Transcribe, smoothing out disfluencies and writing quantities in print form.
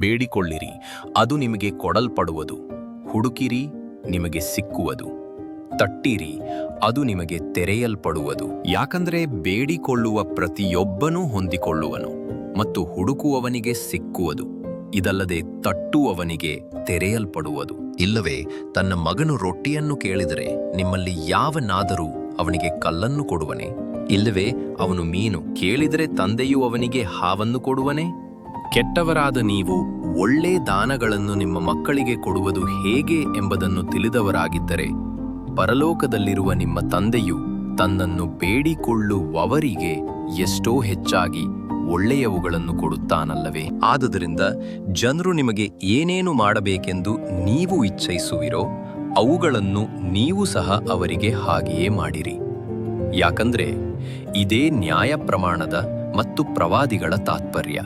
ಬೇಡಿಕೊಳ್ಳಿರಿ, ಅದು ನಿಮಗೆ ಕೊಡಲ್ಪಡುವುದು. ಹುಡುಕಿರಿ, ನಿಮಗೆ ಸಿಕ್ಕುವುದು. ತಟ್ಟಿರಿ, ಅದು ನಿಮಗೆ ತೆರೆಯಲ್ಪಡುವುದು. ಯಾಕಂದರೆ ಬೇಡಿಕೊಳ್ಳುವ ಪ್ರತಿಯೊಬ್ಬನೂ ಹೊಂದಿಕೊಳ್ಳುವನು, ಮತ್ತು ಹುಡುಕುವವನಿಗೆ ಸಿಕ್ಕುವುದು. ಇದಲ್ಲದೆ ತಟ್ಟುವವನಿಗೆ ತೆರೆಯಲ್ಪಡುವುದು. ಇಲ್ಲವೇ ತನ್ನ ಮಗನು ರೊಟ್ಟಿಯನ್ನು ಕೇಳಿದರೆ ನಿಮ್ಮಲ್ಲಿ ಯಾವನಾದರೂ ಅವನಿಗೆ ಕಲ್ಲನ್ನು ಕೊಡುವನೇ? ಇಲ್ಲವೇ ಅವನು ಮೀನು ಕೇಳಿದರೆ ತಂದೆಯು ಅವನಿಗೆ ಹಾವನ್ನು ಕೊಡುವನೇ? ಕೆಟ್ಟವರಾದ ನೀವು ಒಳ್ಳೆ ದಾನಗಳನ್ನು ನಿಮ್ಮ ಮಕ್ಕಳಿಗೆ ಕೊಡುವುದು ಹೇಗೆ ಎಂಬುದನ್ನು ತಿಳಿದವರಾಗಿದ್ದರೆ, ಪರಲೋಕದಲ್ಲಿರುವ ನಿಮ್ಮ ತಂದೆಯು ತನ್ನನ್ನು ಬೇಡಿಕೊಳ್ಳುವವರಿಗೆ ಎಷ್ಟೋ ಹೆಚ್ಚಾಗಿ ಒಳ್ಳೆಯವುಗಳನ್ನು ಕೊಡುತ್ತಾನಲ್ಲವೇ? ಆದುದರಿಂದ ಜನರು ನಿಮಗೆ ಏನೇನು ಮಾಡಬೇಕೆಂದು ನೀವು ಇಚ್ಛಿಸುವಿರೋ ಅವುಗಳನ್ನು ನೀವು ಸಹ ಅವರಿಗೆ ಹಾಗೆಯೇ ಮಾಡಿರಿ. ಯಾಕಂದರೆ ಇದೇ ನ್ಯಾಯಪ್ರಮಾಣದ ಮತ್ತು ಪ್ರವಾದಿಗಳ ತಾತ್ಪರ್ಯ.